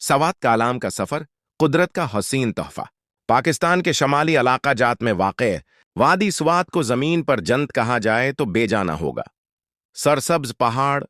सवात कालाम का सफर कुदरत का हसीन तोहफा। पाकिस्तान के शमाली इलाका जात में वाक़े वादी स्वात को जमीन पर जन्नत कहा जाए तो बेजाना होगा। सरसब्ज पहाड़,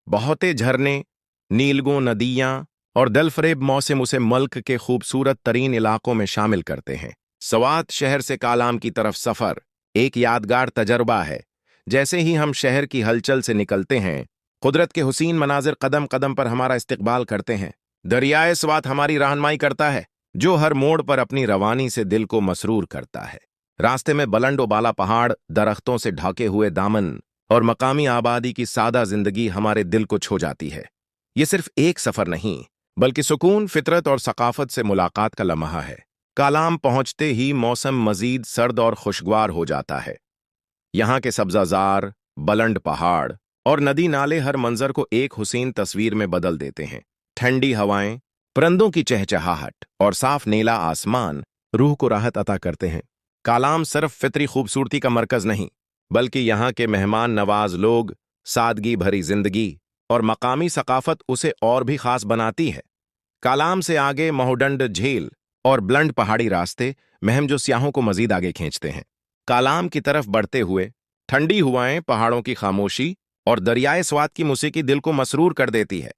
बहुते झरने, नीलगो नदियां और दलफरेब मौसम उसे मुल्क के खूबसूरत तरीन इलाकों में शामिल करते हैं। सवात शहर से कालाम की तरफ सफर एक यादगार तजर्बा है। जैसे ही हम शहर की हलचल से निकलते हैं, कुदरत के हुसीन मनाजिर कदम कदम पर हमारा इस्तकबाल करते हैं। दरियाए स्वात हमारी रहनुमाई करता है, जो हर मोड़ पर अपनी रवानी से दिल को मसरूर करता है। रास्ते में बुलंद बाला पहाड़, दरख्तों से ढके हुए दामन और मकामी आबादी की सादा जिंदगी हमारे दिल को छू जाती है। ये सिर्फ एक सफर नहीं, बल्कि सुकून, फितरत और सकाफत से मुलाकात का लम्हा है। कालाम पहुंचते ही मौसम मजीद सर्द और खुशगवार हो जाता है। यहाँ के सब्जाजार, बुलंद पहाड़ और नदी नाले हर मंजर को एक हुसीन तस्वीर में बदल देते हैं। ठंडी हवाएं, परिंदों की चहचहाहट और साफ नीला आसमान रूह को राहत अता करते हैं। कालाम सिर्फ फितरी खूबसूरती का मरकज नहीं, बल्कि यहाँ के मेहमान नवाज लोग, सादगी भरी जिंदगी और मकामी सकाफत उसे और भी खास बनाती है। कालाम से आगे महोडंड झील और बुलंद पहाड़ी रास्ते महम जो सियाहों को मजीद आगे खींचते हैं। कालाम की तरफ बढ़ते हुए ठंडी हवाएं, पहाड़ों की खामोशी और दरियाए स्वात की मौसीकी दिल को मसरूर कर देती है।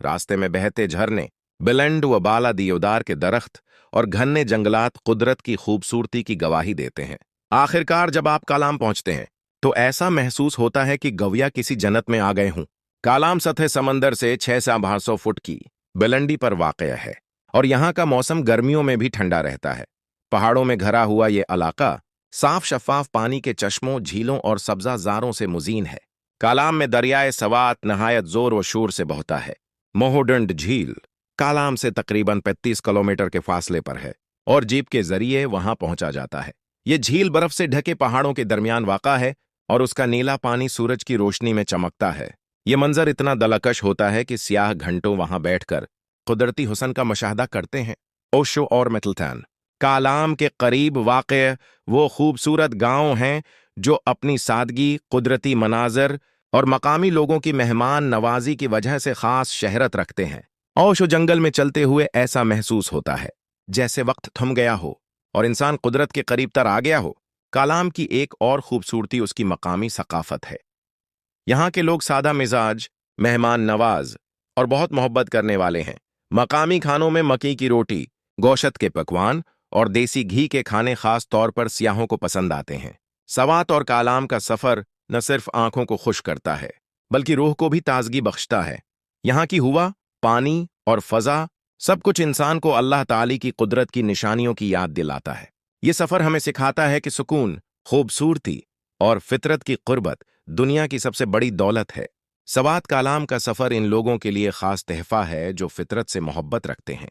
रास्ते में बहते झरने, बुलंद व बाला दियोदार के दरख्त और घने जंगलात कुदरत की खूबसूरती की गवाही देते हैं। आखिरकार जब आप कालाम पहुंचते हैं तो ऐसा महसूस होता है कि गविया किसी जन्नत में आ गए हों। कालाम सतह समंदर से 600 फुट की बुलंदी पर वाक़या है और यहाँ का मौसम गर्मियों में भी ठंडा रहता है। पहाड़ों में घरा हुआ ये इलाका साफ शफाफ पानी के चश्मों, झीलों और सब्जाजारों से मुजीन है। कालाम में दरियाए सवात नहायत जोर व शोर से बहता है। मोहोडंड झील कालाम से तकरीबन 35 किलोमीटर के फासले पर है और जीप के जरिए वहां पहुंचा जाता है। ये झील बर्फ से ढके पहाड़ों के दरमियान वाक़ा है और उसका नीला पानी सूरज की रोशनी में चमकता है। ये मंजर इतना दिलकश होता है कि सियाह घंटों वहां बैठकर कुदरती हुस्न का मुशाहदा करते हैं। ओशो और मिडलटन कालाम के करीब वाक़े वो खूबसूरत गांव हैं जो अपनी सादगी, कुदरती मनाजर और मकामी लोगों की मेहमान नवाजी की वजह से खास शहरत रखते हैं। ओशो जंगल में चलते हुए ऐसा महसूस होता है जैसे वक्त थम गया हो और इंसान कुदरत के करीब तर आ गया हो। कालाम की एक और खूबसूरती उसकी मकामी सकाफत है। यहाँ के लोग सादा मिजाज, मेहमान नवाज और बहुत मोहब्बत करने वाले हैं। मकामी खानों में मक्की की रोटी, गोश्त के पकवान और देसी घी के खाने खास तौर पर सियाहों को पसंद आते हैं। सवात और कालाम का सफर न सिर्फ आंखों को खुश करता है, बल्कि रूह को भी ताजगी बख्शता है। यहाँ की हवा, पानी और फजा सब कुछ इंसान को अल्लाह ताली की कुदरत की निशानियों की याद दिलाता है। ये सफर हमें सिखाता है कि सुकून, खूबसूरती और फितरत की कुर्बत दुनिया की सबसे बड़ी दौलत है। सवात कालाम का सफर इन लोगों के लिए खास तहफा है जो फितरत से मोहब्बत रखते हैं।